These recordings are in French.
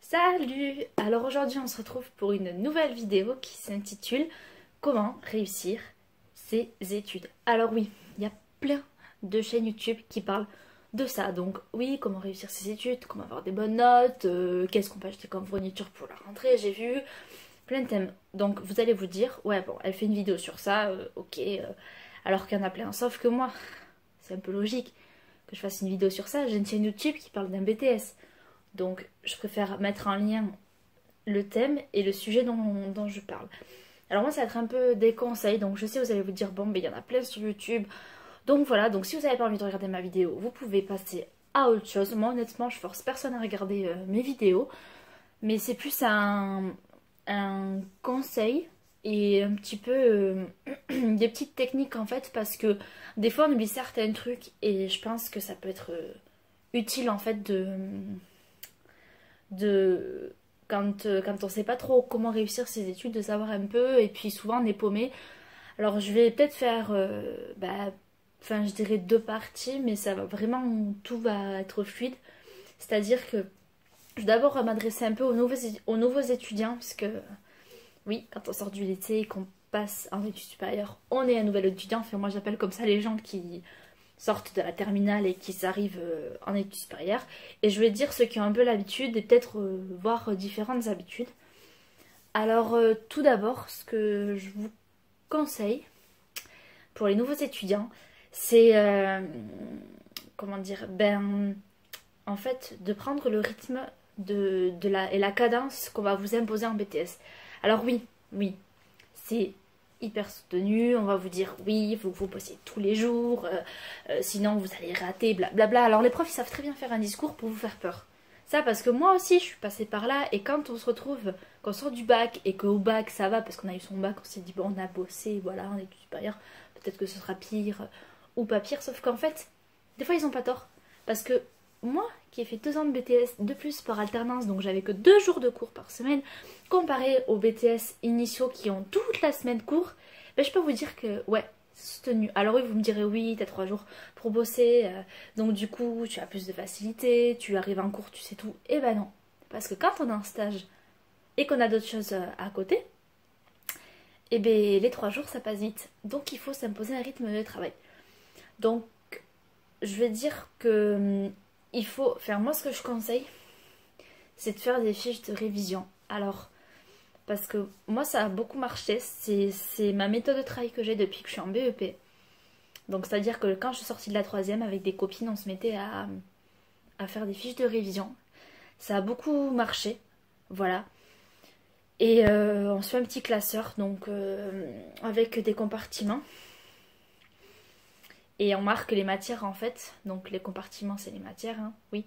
Salut! Alors aujourd'hui on se retrouve pour une nouvelle vidéo qui s'intitule Comment réussir ses études. Alors oui, il y a plein de chaînes YouTube qui parlent de ça. Donc oui, comment réussir ses études, comment avoir des bonnes notes, qu'est-ce qu'on peut acheter comme fourniture pour la rentrée, j'ai vu plein de thèmes. Donc vous allez vous dire, ouais bon, elle fait une vidéo sur ça, ok, alors qu'il y en a plein. Sauf que moi, c'est un peu logique que je fasse une vidéo sur ça. J'ai une chaîne YouTube qui parle d'un BTS. Donc je préfère mettre en lien le thème et le sujet dont je parle. Alors moi ça va être un peu des conseils, donc je sais vous allez vous dire bon mais il y en a plein sur YouTube. Donc voilà, donc si vous n'avez pas envie de regarder ma vidéo, vous pouvez passer à autre chose. Moi honnêtement je force personne à regarder mes vidéos. Mais c'est plus un conseil et un petit peu des petites techniques en fait. Parce que des fois on oublie certains trucs et je pense que ça peut être utile en fait quand on sait pas trop comment réussir ses études, de savoir un peu, et puis souvent on est paumé. Alors je vais peut-être faire, enfin je dirais deux parties, mais ça va vraiment, tout va être fluide. C'est-à-dire que je vais d'abord m'adresser un peu aux nouveaux étudiants, parce que oui, quand on sort du lycée et qu'on passe en études supérieures, on est un nouvel étudiant. Enfin moi j'appelle comme ça les gens qui sortent de la terminale et qui arrivent en études supérieures. Et je vais dire ceux qui ont un peu l'habitude et peut-être voir différentes habitudes. Alors tout d'abord, ce que je vous conseille pour les nouveaux étudiants, c'est comment dire, en fait de prendre le rythme et la cadence qu'on va vous imposer en BTS. Alors oui, c'est hyper soutenu, on va vous dire oui, il faut que vous bossiez tous les jours, sinon vous allez rater, blablabla. Alors les profs ils savent très bien faire un discours pour vous faire peur. Ça parce que moi aussi je suis passée par là, et quand on se retrouve, quand on sort du bac et qu'au bac ça va parce qu'on a eu son bac, on s'est dit bon on a bossé, voilà, on est supérieur, peut-être que ce sera pire ou pas pire, sauf qu'en fait, des fois ils ont pas tort. Parce que moi qui ai fait 2 ans de BTS de plus par alternance, donc j'avais que 2 jours de cours par semaine, comparé aux BTS initiaux qui ont toute la semaine cours, ben, je peux vous dire que ouais, c'est soutenu. Alors oui, vous me direz oui, t'as 3 jours pour bosser, donc du coup tu as plus de facilité, tu arrives en cours, tu sais tout. Et ben non, parce que quand on est en stage et qu'on a d'autres choses à côté, et ben les 3 jours ça passe vite. Donc il faut s'imposer un rythme de travail. Donc je vais dire que il faut faire, moi ce que je conseille, c'est de faire des fiches de révision. Alors, parce que moi ça a beaucoup marché, c'est ma méthode de travail que j'ai depuis que je suis en BEP. Donc c'est à dire que quand je suis sortie de la 3e avec des copines, on se mettait à faire des fiches de révision. Ça a beaucoup marché, voilà. Et on se fait un petit classeur, donc avec des compartiments. Et on marque les matières en fait. Donc les compartiments c'est les matières, hein. Oui,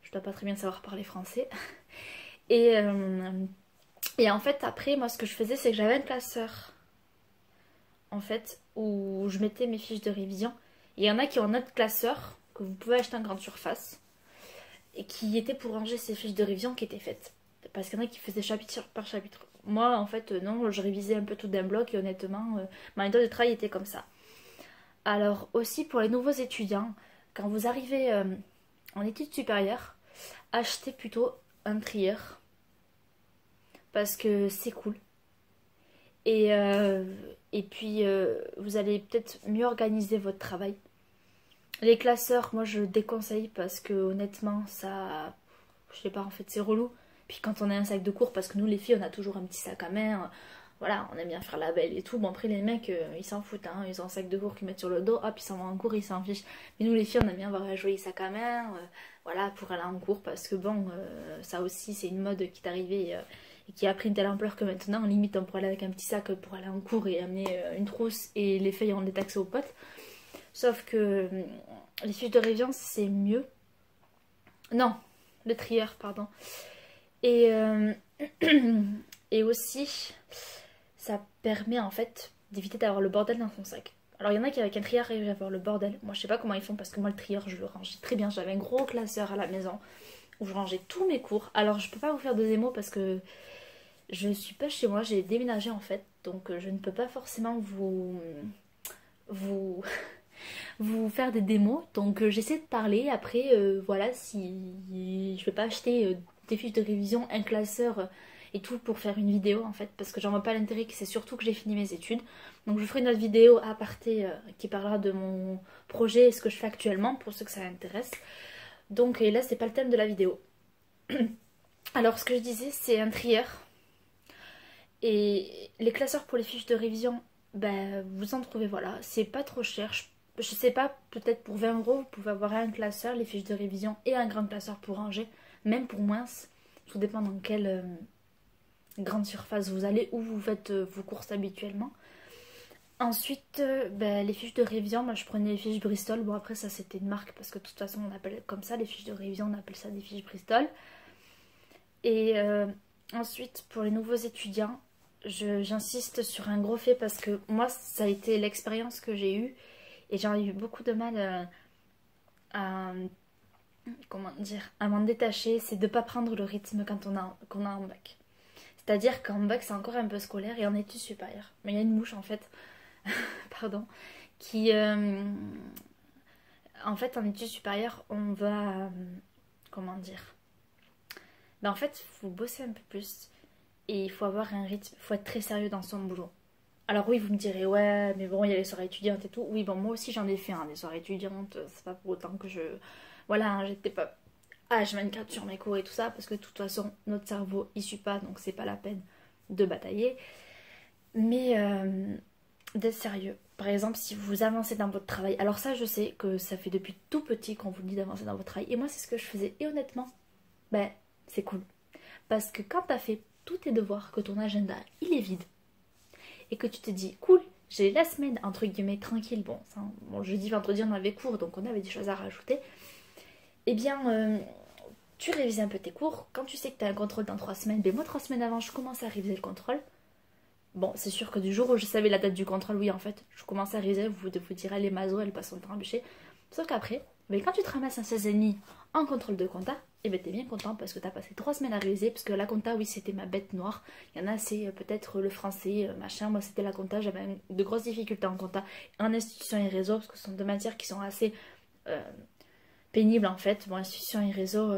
je dois pas très bien savoir parler français. Et en fait après moi ce que je faisais c'est que j'avais un classeur en fait où je mettais mes fiches de révision. Et il y en a qui ont un autre classeur que vous pouvez acheter en grande surface et qui était pour ranger ces fiches de révision qui étaient faites. Parce qu'il y en a qui faisaient chapitre par chapitre. Moi en fait non, je révisais un peu tout d'un bloc et honnêtement ma méthode de travail était comme ça. Alors aussi pour les nouveaux étudiants, quand vous arrivez en études supérieures, achetez plutôt un trieur parce que c'est cool. Et puis vous allez peut-être mieux organiser votre travail. Les classeurs, moi je déconseille parce que honnêtement ça, je sais pas, en fait c'est relou. Puis quand on a un sac de cours, parce que nous les filles on a toujours un petit sac à main, voilà, on aime bien faire la belle et tout. Bon après les mecs ils s'en foutent, hein. Ils ont un sac de cours qu'ils mettent sur le dos, hop ils s'en vont en cours, ils s'en fichent. Mais nous les filles on aime bien avoir un joli sac à main, voilà, pour aller en cours. Parce que bon, ça aussi c'est une mode qui est arrivée et qui a pris une telle ampleur que maintenant limite on pourrait aller avec un petit sac pour aller en cours et amener une trousse et les feuilles on détaxe aux potes. Sauf que les fiches de révision c'est mieux. Non, le trieur pardon. Et, et aussi ça permet en fait d'éviter d'avoir le bordel dans son sac. Alors il y en a qui avec un trieur arrivent à avoir le bordel. Moi je sais pas comment ils font parce que moi le trieur je le rangeais très bien. J'avais un gros classeur à la maison où je rangeais tous mes cours. Alors je peux pas vous faire de démo parce que je suis pas chez moi, j'ai déménagé en fait. Donc je ne peux pas forcément vous vous faire des démos. Donc j'essaie de parler. Après, voilà, si je vais pas acheter des fiches de révision, un classeur et tout pour faire une vidéo en fait, parce que j'en vois pas l'intérêt, que c'est surtout que j'ai fini mes études. Donc je ferai une autre vidéo à aparté qui parlera de mon projet et ce que je fais actuellement pour ceux que ça intéresse. Donc et là c'est pas le thème de la vidéo. Alors ce que je disais, c'est un trieur. Et les classeurs pour les fiches de révision, ben, vous en trouvez, voilà. C'est pas trop cher. Je sais pas, peut-être pour 20 euros, vous pouvez avoir un classeur, les fiches de révision et un grand classeur pour ranger. Même pour moins. Tout dépend dans quelle grande surface vous allez, où vous faites vos courses habituellement. Ensuite, ben, les fiches de révision, moi je prenais les fiches Bristol. Bon, après, ça c'était une marque parce que de toute façon, on appelle comme ça les fiches de révision, on appelle ça des fiches Bristol. Et ensuite, pour les nouveaux étudiants, j'insiste sur un gros fait parce que moi, ça a été l'expérience que j'ai eue et j'ai eu beaucoup de mal à, comment dire, à m'en détacher, c'est de ne pas prendre le rythme quand qu'on a un bac. C'est-à-dire qu'en bac, c'est encore un peu scolaire et en études supérieures. Mais il y a une mouche en fait, pardon, qui, en fait, en études supérieures, on va, comment dire, ben en fait, il faut bosser un peu plus. Et il faut avoir un rythme, il faut être très sérieux dans son boulot. Alors oui, vous me direz, ouais, mais bon, il y a les soirées étudiantes et tout. Oui, bon, moi aussi j'en ai fait, hein, des soirées étudiantes. C'est pas pour autant que je... Voilà, hein, j'étais pas H24 sur mes cours et tout ça, parce que de toute façon, notre cerveau, il suit pas, donc c'est pas la peine de batailler. Mais d'être sérieux. Par exemple, si vous avancez dans votre travail. Alors ça, je sais que ça fait depuis tout petit qu'on vous dit d'avancer dans votre travail. Et moi, c'est ce que je faisais. Et honnêtement, ben, c'est cool. Parce que quand t'as fait tous tes devoirs, que ton agenda il est vide et que tu te dis cool, j'ai la semaine entre guillemets tranquille, bon, ça, bon jeudi, vendredi on avait cours donc on avait des choses à rajouter, eh bien tu révises un peu tes cours. Quand tu sais que tu as un contrôle dans 3 semaines, ben moi 3 semaines avant je commence à réviser le contrôle. Bon, c'est sûr que du jour où je savais la date du contrôle, oui en fait, je commençais à réviser, vous direz les masos elles passent son temps à bûcher. Sauf qu'après, mais quand tu te ramasses un 16,5 en contrôle de compta, et ben t'es bien content parce que t'as passé 3 semaines à réviser, parce que la compta, oui, c'était ma bête noire. Il y en a, c'est peut-être le français, machin. Moi, c'était la compta, j'avais de grosses difficultés en compta, en institution et réseau, parce que ce sont deux matières qui sont assez pénibles en fait. Bon, institution et réseau,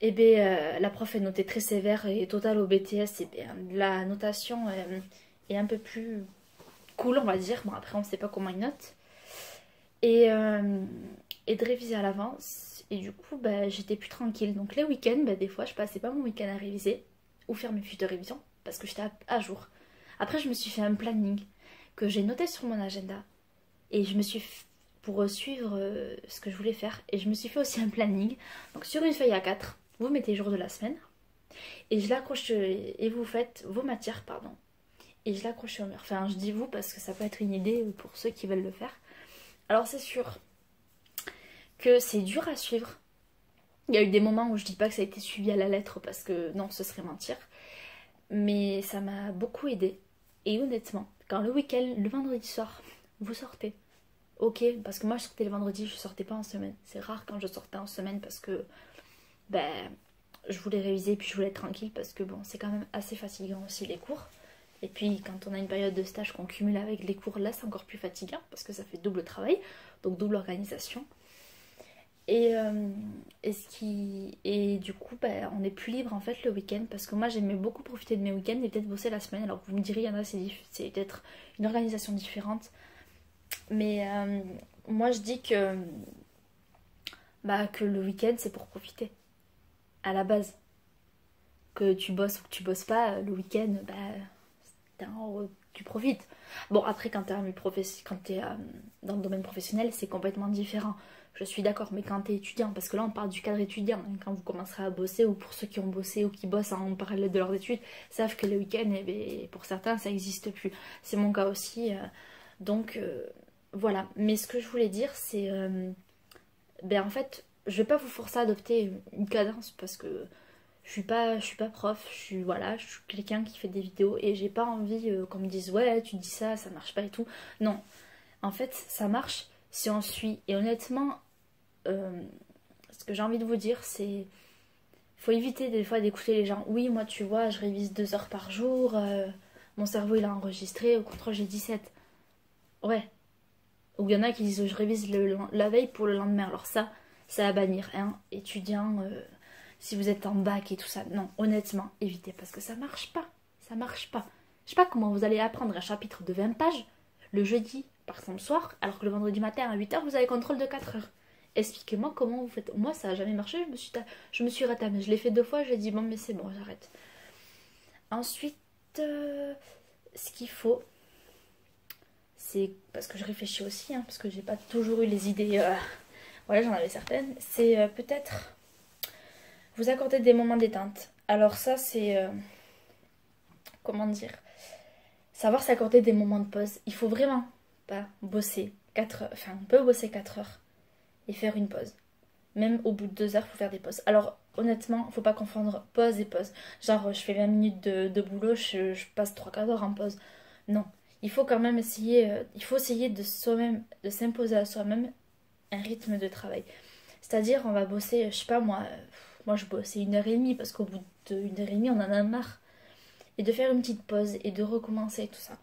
et bien la prof est notée très sévère et totale au BTS, et bien la notation est un peu plus cool, on va dire. Bon, après, on ne sait pas comment ils notent. Et de réviser à l'avance. Et du coup, bah, j'étais plus tranquille. Donc les week-ends, bah, des fois, je passais pas mon week-end à réviser ou faire mes fiches de révision parce que j'étais à jour. Après, je me suis fait un planning que j'ai noté sur mon agenda et je me suis pour suivre ce que je voulais faire. Et je me suis fait aussi un planning. Donc sur une feuille A4, vous mettez les jours de la semaine et je l'accroche et vous faites vos matières, pardon. Et je l'accroche au mur. Enfin, je dis vous parce que ça peut être une idée pour ceux qui veulent le faire. Alors c'est sûr que c'est dur à suivre. Il y a eu des moments où je dis pas que ça a été suivi à la lettre parce que non, ce serait mentir. Mais ça m'a beaucoup aidé. Et honnêtement, quand le week-end, le vendredi soir, vous sortez. Ok, parce que moi je sortais le vendredi, je sortais pas en semaine. C'est rare quand je sortais en semaine parce que ben, je voulais réviser puis je voulais être tranquille parce que bon, c'est quand même assez fatigant aussi les cours. Et puis quand on a une période de stage qu'on cumule avec les cours, là c'est encore plus fatigant parce que ça fait double travail, donc double organisation. Et du coup, bah, on est plus libre en fait le week-end parce que moi j'aimais beaucoup profiter de mes week-ends et peut-être bosser la semaine. Alors vous me direz, il y en a, c'est peut-être une organisation différente. Mais moi je dis que, bah, que le week-end c'est pour profiter à la base. Que tu bosses ou que tu bosses pas, le week-end, bah, tu profites. Bon, après, quand t'es dans le domaine professionnel, c'est complètement différent. Je suis d'accord, mais quand t'es étudiant, parce que là, on parle du cadre étudiant, hein, quand vous commencerez à bosser, ou pour ceux qui ont bossé ou qui bossent en parallèle de leurs études, savent que le week-end, eh bien, pour certains, ça n'existe plus. C'est mon cas aussi. Donc, voilà. Mais ce que je voulais dire, c'est... ben, en fait, je vais pas vous forcer à adopter une cadence, parce que je suis pas prof, voilà, je suis quelqu'un qui fait des vidéos et j'ai pas envie qu'on me dise ouais tu dis ça, ça marche pas et tout. Non, en fait ça marche si on suit. Et honnêtement, ce que j'ai envie de vous dire c'est faut éviter des fois d'écouter les gens. Oui moi tu vois je révise 2 heures par jour, mon cerveau il a enregistré, au contrôle j'ai 17. Ouais, Ou il y en a qui disent je révise la veille pour le lendemain. Alors ça, c'est à bannir, hein, étudiants, si vous êtes en bac et tout ça. Non, honnêtement, évitez parce que ça marche pas. Ça marche pas. Je sais pas comment vous allez apprendre un chapitre de 20 pages le jeudi, par exemple, soir, alors que le vendredi matin à 8h, vous avez contrôle de 4 heures. Expliquez-moi comment vous faites. Moi, ça n'a jamais marché, je me suis ratamée. Je l'ai fait 2 fois, j'ai dit bon, mais c'est bon, j'arrête. Ensuite, ce qu'il faut, c'est parce que je réfléchis aussi, hein, parce que j'ai pas toujours eu les idées. Voilà, j'en avais certaines. C'est peut-être vous accorder des moments détente. Alors ça, c'est comment dire, savoir s'accorder des moments de pause. Il faut vraiment pas bosser 4 heures. Enfin, on peut bosser 4 heures et faire une pause. Même au bout de 2 heures, il faut faire des pauses. Alors, honnêtement, faut pas confondre pause et pause. Genre, je fais 20 minutes de boulot, je passe 3 quarts d'heure en pause. Non. Il faut quand même essayer, il faut essayer de soi-même, de s'imposer à soi-même un rythme de travail. C'est-à-dire, on va bosser, je sais pas moi, moi je bossais 1 heure et demie parce qu'au bout d'1 heure et demie, on en a marre. Et de faire une petite pause et de recommencer tout ça.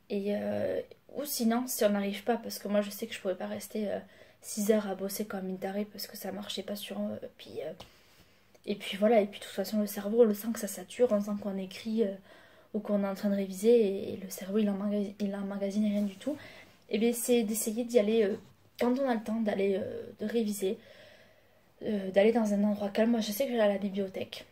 Et ou sinon, si on n'arrive pas, parce que moi je sais que je pourrais pas rester 6 heures à bosser comme une tarée parce que ça marchait pas sur. Et puis voilà, et puis de toute façon, le cerveau, on le sent que ça sature, on sent qu'on écrit ou qu'on est en train de réviser et le cerveau il emmagasine rien du tout. Et bien, c'est d'essayer d'y aller quand on a le temps, d'aller de réviser, d'aller dans un endroit calme. Moi, je sais que j'allais à la bibliothèque.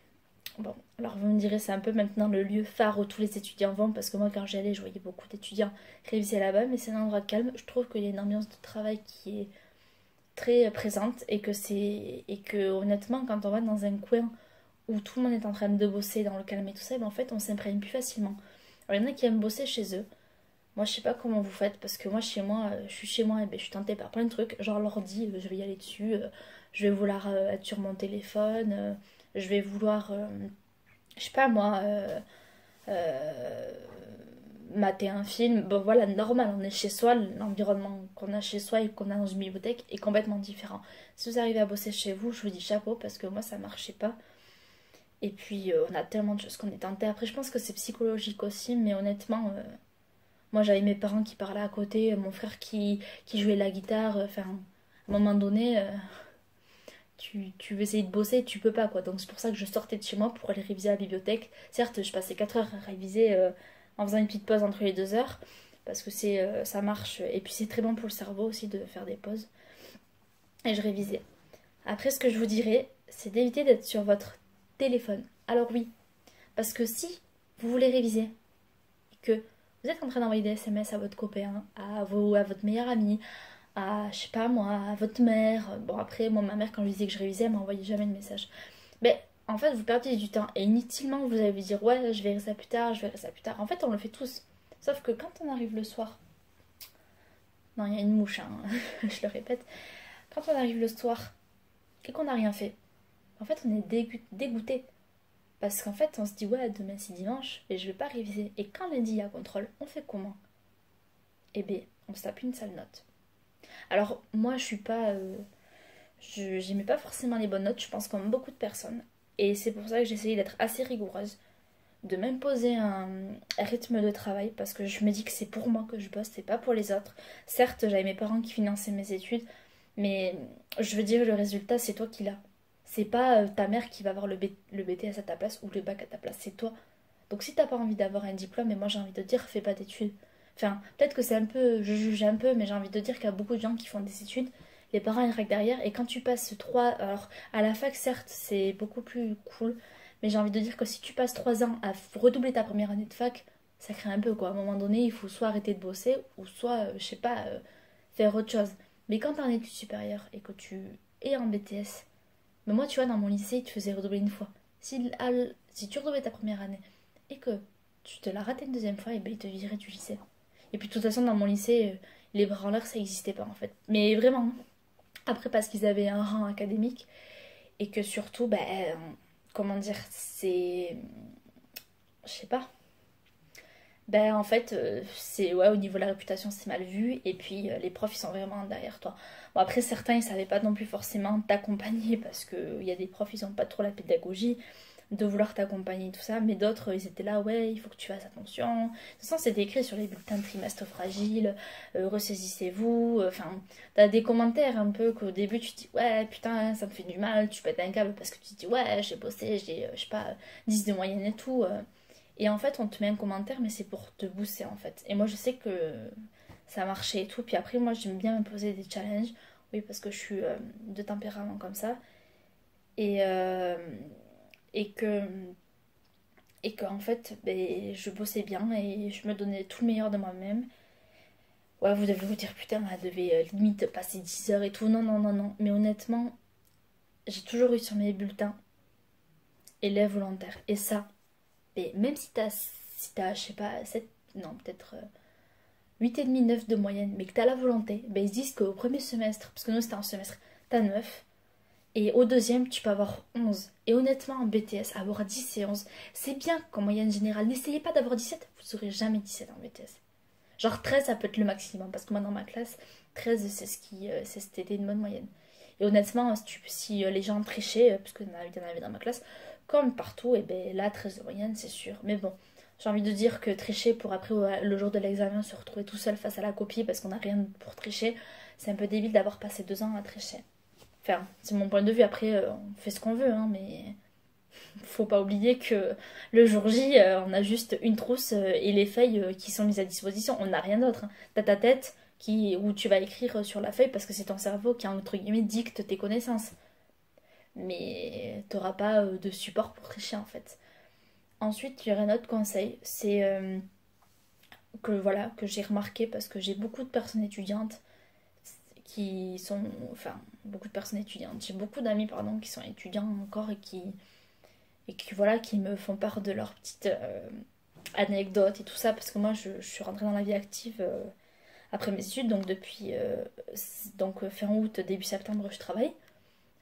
Bon, alors vous me direz, c'est un peu maintenant le lieu phare où tous les étudiants vont, parce que moi, quand j'y allais, je voyais beaucoup d'étudiants réviser là-bas, mais c'est un endroit calme. Je trouve qu'il y a une ambiance de travail qui est très présente et que honnêtement, quand on va dans un coin où tout le monde est en train de bosser dans le calme et tout ça, ben, en fait, on s'imprègne plus facilement. Alors, il y en a qui aiment bosser chez eux. Moi, je sais pas comment vous faites, parce que moi, chez moi, je suis chez moi, et ben, je suis tentée par plein de trucs. Genre l'ordi, je vais y aller dessus, je vais vouloir être sur mon téléphone, je vais vouloir, je sais pas moi, euh, mater un film. Bon, voilà, normal, on est chez soi, l'environnement qu'on a chez soi et qu'on a dans une bibliothèque est complètement différent. Si vous arrivez à bosser chez vous, je vous dis chapeau, parce que moi, ça marchait pas. Et puis, on a tellement de choses qu'on est tenté. Après, je pense que c'est psychologique aussi, mais honnêtement, moi, j'avais mes parents qui parlaient à côté, mon frère qui jouait la guitare. Enfin, à un moment donné, tu veux essayer de bosser, tu peux pas, quoi. Donc, c'est pour ça que je sortais de chez moi pour aller réviser à la bibliothèque. Certes, je passais 4 heures à réviser en faisant une petite pause entre les 2 heures, parce que ça marche. Et puis, c'est très bon pour le cerveau aussi de faire des pauses. Et je révisais. Après, ce que je vous dirais, c'est d'éviter d'être sur votre téléphone. Alors oui, parce que si vous voulez réviser et que vous êtes en train d'envoyer des SMS à votre copain, à votre meilleur ami, à, je sais pas moi, à votre mère. Bon, après, moi, ma mère, quand je lui disais que je révisais, elle m'envoyait jamais de message. Mais en fait, vous perdez du temps. Et inutilement, vous allez vous dire, ouais, je verrai ça plus tard, je verrai ça plus tard. En fait, on le fait tous. Sauf que quand on arrive le soir, non, il y a une mouche, hein, je le répète. Quand on arrive le soir et qu'on n'a rien fait, en fait, on est dégoûté. Parce qu'en fait, on se dit, ouais, demain c'est dimanche et je vais pas réviser. Et quand lundi il y a contrôle, on fait comment? Eh bien, on se tape une sale note. Alors, moi, je suis pas. J'aimais pas forcément les bonnes notes, je pense, comme beaucoup de personnes. Et c'est pour ça que j'ai essayé d'être assez rigoureuse, de m'imposer un rythme de travail, parce que je me dis que c'est pour moi que je bosse, c'est pas pour les autres. Certes, j'avais mes parents qui finançaient mes études, mais je veux dire, le résultat, c'est toi qui l'as. C'est pas ta mère qui va avoir le BTS à ta place ou le bac à ta place, c'est toi. Donc si t'as pas envie d'avoir un diplôme, et moi j'ai envie de dire, fais pas d'études. Enfin, peut-être que c'est un peu, je juge un peu, mais j'ai envie de dire qu'il y a beaucoup de gens qui font des études, les parents ils règlent derrière, et quand tu passes 3, alors à la fac certes c'est beaucoup plus cool, mais j'ai envie de dire que si tu passes 3 ans à redoubler ta première année de fac, ça crée un peu quoi. À un moment donné, il faut soit arrêter de bosser, ou soit, je sais pas, faire autre chose. Mais quand t'es en études supérieures et que tu es en BTS, mais moi tu vois, dans mon lycée, ils te faisaient redoubler une fois. Si tu redoublais ta première année et que tu te l'as raté une deuxième fois, et ben ils te viraient du lycée. Et puis de toute façon, dans mon lycée, les branleurs, ça n'existait pas en fait. Mais vraiment, après parce qu'ils avaient un rang académique et que surtout, ben, comment dire, c'est... Je sais pas. Ben en fait, c'est ouais, au niveau de la réputation, c'est mal vu. Et puis les profs, ils sont vraiment derrière toi. Bon, après, certains, ils savaient pas non plus forcément t'accompagner parce qu'il y a des profs, ils ont pas trop la pédagogie. de vouloir t'accompagner, tout ça, mais d'autres, ils étaient là, ouais, il faut que tu fasses attention. De toute façon, c'était écrit sur les bulletins de trimestre fragile, ressaisissez-vous. Enfin, t'as des commentaires un peu qu'au début, tu te dis, ouais, putain, ça me fait du mal, tu pètes un câble parce que tu te dis, ouais, j'ai bossé, j'ai, je sais pas, 10 de moyenne et tout. Et en fait, on te met un commentaire, mais c'est pour te booster, en fait. Et moi, je sais que ça a marché et tout. Puis après, moi, j'aime bien me poser des challenges. Oui, parce que je suis de tempérament comme ça. Et, euh, et que et qu'en fait ben, je bossais bien et je me donnais tout le meilleur de moi-même. Ouais, vous devez vous dire putain, elle devait limite passer 10 heures et tout. Non, non, non, non. Mais honnêtement, j'ai toujours eu sur mes bulletins élèves volontaires. Et ça, ben, même si t'as, je sais pas, 7 non, peut-être 8,5, 9 de moyenne, mais que t'as la volonté, ben, ils se disent qu'au premier semestre, parce que nous c'était un semestre, t'as 9. Et au deuxième, tu peux avoir 11. Et honnêtement, en BTS, avoir 10 et 11, c'est bien qu'en moyenne générale. N'essayez pas d'avoir 17, vous n'aurez jamais 17 en BTS. Genre 13, ça peut être le maximum. Parce que moi, dans ma classe, 13, c'était une bonne moyenne. Et honnêtement, si les gens trichaient, parce qu'il y en avait dans ma classe, comme partout, et ben là, 13 de moyenne, c'est sûr. Mais bon, j'ai envie de dire que tricher pour après, le jour de l'examen, se retrouver tout seul face à la copie parce qu'on n'a rien pour tricher, c'est un peu débile d'avoir passé 2 ans à tricher. Enfin, c'est mon point de vue. Après, on fait ce qu'on veut, hein, mais faut pas oublier que le jour J, on a juste une trousse et les feuilles qui sont mises à disposition. On n'a rien d'autre. Hein. T'as ta tête où tu vas écrire sur la feuille parce que c'est ton cerveau qui, entre guillemets, dicte tes connaissances. Mais t'auras pas de support pour tricher, en fait. Ensuite, il y aurait un autre conseil. C'est que j'ai remarqué parce que j'ai beaucoup de personnes étudiantes qui sont, enfin, beaucoup de personnes étudiantes. J'ai beaucoup d'amis, pardon, qui sont étudiants encore et qui voilà, qui me font part de leurs petites anecdotes et tout ça, parce que moi, je suis rentrée dans la vie active après mes études, donc depuis fin août, début septembre, je travaille.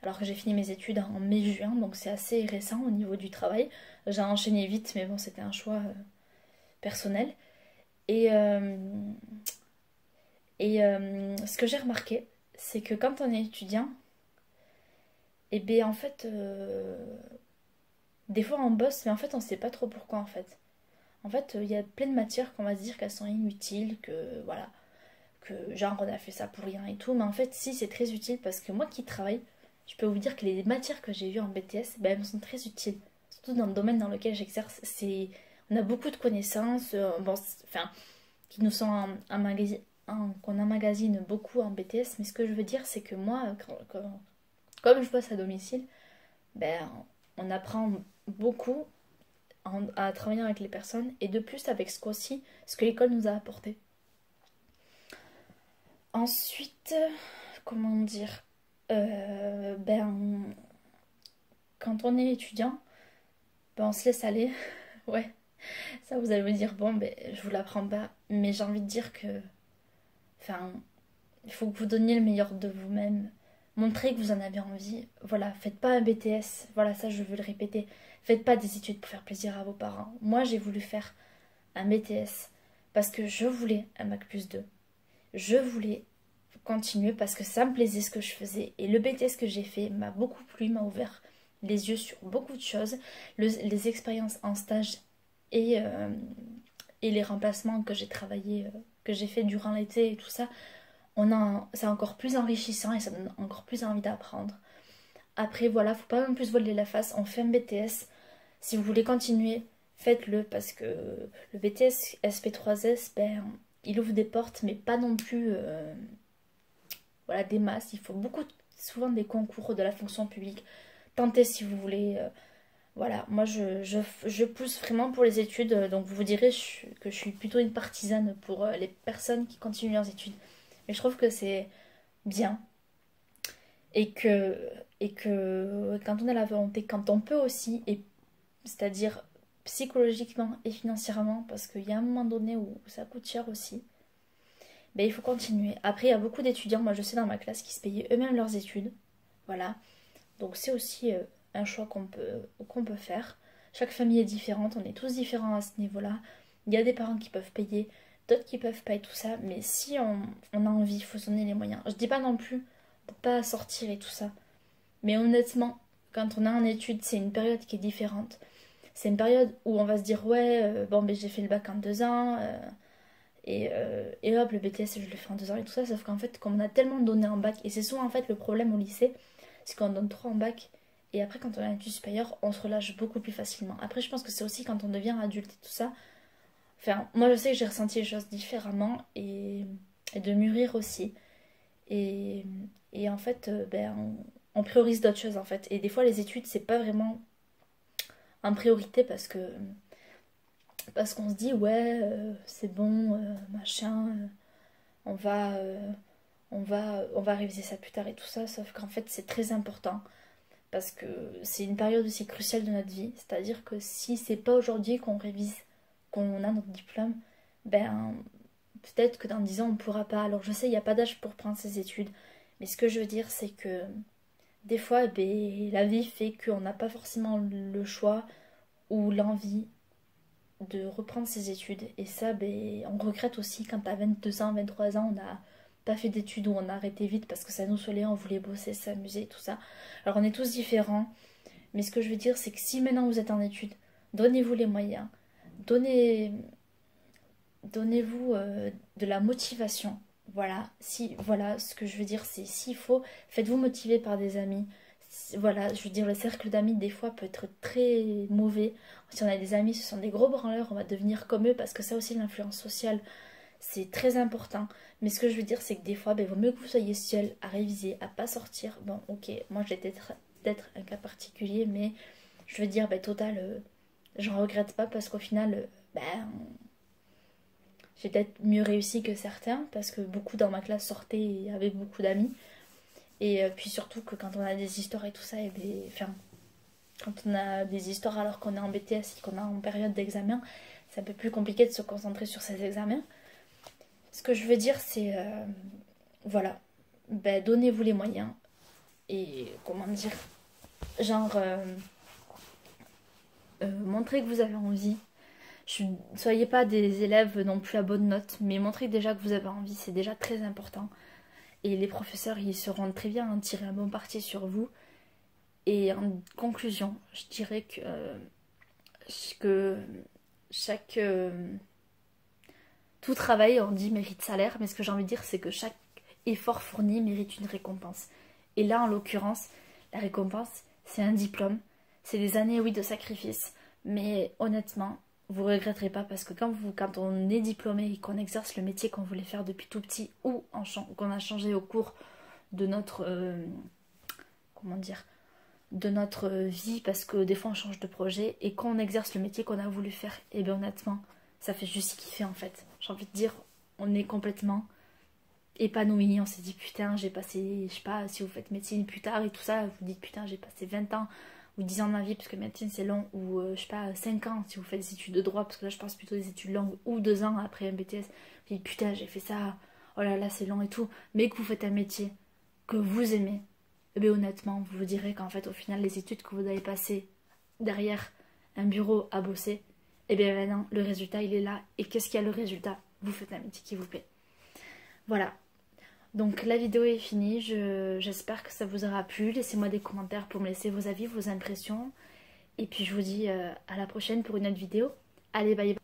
Alors que j'ai fini mes études en mai-juin, donc c'est assez récent au niveau du travail. J'ai enchaîné vite, mais bon, c'était un choix personnel. Et, euh, ce que j'ai remarqué, c'est que quand on est étudiant, et bien en fait, des fois on bosse, mais en fait on sait pas trop pourquoi en fait. En fait, il y a plein de matières qu'on va se dire qu'elles sont inutiles, que voilà, que genre on a fait ça pour rien et tout, mais en fait si c'est très utile parce que moi qui travaille, je peux vous dire que les matières que j'ai vues en BTS, ben, elles sont très utiles. Surtout dans le domaine dans lequel j'exerce, on a beaucoup de connaissances, bon, enfin, qui nous sont qu'on emmagasine beaucoup en BTS, mais ce que je veux dire c'est que moi, comme je bosse à domicile, ben, on apprend beaucoup à travailler avec les personnes et de plus avec ce que l'école nous a apporté. Ensuite, comment dire, ben, quand on est étudiant, ben, on se laisse aller. Ouais, ça vous allez me dire, bon, ben, je vous l'apprends pas, mais j'ai envie de dire que, enfin, il faut que vous donniez le meilleur de vous-même. Montrez que vous en avez envie. Voilà, faites pas un BTS. Voilà, ça je veux le répéter. Faites pas des études pour faire plaisir à vos parents. Moi, j'ai voulu faire un BTS parce que je voulais un bac+2. Je voulais continuer parce que ça me plaisait ce que je faisais. Et le BTS que j'ai fait m'a beaucoup plu, m'a ouvert les yeux sur beaucoup de choses. Les expériences en stage et, euh, et les remplacements que j'ai travaillé, que j'ai fait durant l'été et tout ça, c'est encore plus enrichissant et ça donne encore plus envie d'apprendre. Après, voilà, faut pas non plus se voler la face. On fait un BTS. Si vous voulez continuer, faites-le parce que le BTS SP3S, ben, il ouvre des portes, mais pas non plus voilà, des masses. Il faut souvent des concours de la fonction publique. Tentez si vous voulez. Voilà, moi je pousse vraiment pour les études. Donc vous direz que je suis plutôt une partisane pour les personnes qui continuent leurs études. Mais je trouve que c'est bien et que, quand on a la volonté, quand on peut aussi, et c'est-à-dire psychologiquement et financièrement, parce qu'il y a un moment donné où ça coûte cher aussi, ben, il faut continuer. Après, il y a beaucoup d'étudiants, moi je sais dans ma classe, qui se payaient eux-mêmes leurs études. Voilà. Donc c'est aussi un choix qu'on peut faire. Chaque famille est différente, on est tous différents à ce niveau-là. Il y a des parents qui peuvent payer, d'autres qui peuvent pas et tout ça. Mais si on a envie, il faut se donner les moyens. Je dis pas non plus pour pas sortir et tout ça. Mais honnêtement, quand on est en études, c'est une période qui est différente. C'est une période où on va se dire ouais, bon ben j'ai fait le bac en 2 ans, et hop, le BTS je le fais en 2 ans et tout ça, sauf qu'en fait, comme on a tellement donné en bac, et c'est souvent en fait le problème au lycée, c'est qu'on donne trop en bac, et après quand on est en études supérieures, on se relâche beaucoup plus facilement. Après je pense que c'est aussi quand on devient adulte et tout ça, enfin moi je sais que j'ai ressenti les choses différemment, et de mûrir aussi, et, et en fait, ben, on priorise d'autres choses en fait, et des fois les études c'est pas vraiment en priorité parce qu'on se dit ouais c'est bon machin on va on va réviser ça plus tard et tout ça, sauf qu'en fait c'est très important parce que c'est une période aussi cruciale de notre vie, c'est à dire que si c'est pas aujourd'hui qu'on révise, qu'on a notre diplôme, ben peut-être que dans 10 ans on pourra pas. Alors je sais il n'y a pas d'âge pour prendre ses études, mais ce que je veux dire c'est que des fois eh ben, la vie fait qu'on n'a pas forcément le choix ou l'envie de reprendre ses études. Et ça, ben, on regrette aussi quand t'as 22 ans, 23 ans, on n'a pas fait d'études ou on a arrêté vite parce que ça nous saoulait, on voulait bosser, s'amuser, tout ça. Alors on est tous différents, mais ce que je veux dire, c'est que si maintenant vous êtes en études, donnez-vous les moyens, donnez, donnez-vous de la motivation. Voilà, si, voilà, ce que je veux dire, c'est s'il faut, faites-vous motiver par des amis. Voilà, je veux dire, le cercle d'amis, des fois, peut être très mauvais. Si on a des amis, ce sont des gros branleurs, on va devenir comme eux, parce que ça aussi, l'influence sociale, c'est très important. Mais ce que je veux dire, c'est que des fois, ben, il vaut mieux que vous soyez seul à réviser, à pas sortir. Bon, ok, moi, j'ai peut-être un cas particulier, mais je veux dire, ben, total, j'en regrette pas, parce qu'au final, ben, j'ai peut-être mieux réussi que certains, parce que beaucoup dans ma classe sortaient et avaient beaucoup d'amis. Et puis surtout que quand on a des histoires et tout ça, et ben, enfin, quand on a des histoires alors qu'on est en BTS et qu'on est en période d'examen, c'est un peu plus compliqué de se concentrer sur ces examens. Ce que je veux dire, c'est, voilà, ben, donnez-vous les moyens. Et comment dire, genre, montrez que vous avez envie. Soyez pas des élèves non plus à bonne note, mais montrez déjà que vous avez envie, c'est déjà très important. Et les professeurs, ils seront très bien à tirer un bon parti sur vous. Et en conclusion, je dirais que chaque... tout travail, on dit, mérite salaire, mais ce que j'ai envie de dire, c'est que chaque effort fourni mérite une récompense. Et là, en l'occurrence, la récompense, c'est un diplôme. C'est des années, oui, de sacrifice. Mais honnêtement, vous ne regretterez pas parce que quand on est diplômé et qu'on exerce le métier qu'on voulait faire depuis tout petit ou qu'on a changé au cours de notre... comment dire, de notre vie, parce que des fois on change de projet, et quand on exerce le métier qu'on a voulu faire, et bien honnêtement, ça fait juste kiffer en fait. J'ai envie de dire, on est complètement épanoui, on s'est dit putain, j'ai passé, je sais pas, si vous faites médecine plus tard et tout ça, vous dites putain, j'ai passé 20 ans ou 10 ans de ma vie, parce que médecine c'est long, ou je sais pas, 5 ans si vous faites des études de droit, parce que là je pense plutôt des études longues, ou 2 ans après un BTS, vous dites putain, j'ai fait ça, oh là là, c'est long et tout, mais que vous faites un métier que vous aimez, eh bien, honnêtement, vous vous direz qu'en fait, au final, les études que vous avez passées derrière un bureau à bosser, eh bien maintenant, le résultat, il est là. Et qu'est-ce qu'il y a le résultat? Vous faites un métier qui vous plaît. Voilà. Donc la vidéo est finie. J'espère que ça vous aura plu. Laissez-moi des commentaires pour me laisser vos avis, vos impressions. Et puis je vous dis à la prochaine pour une autre vidéo. Allez, bye bye.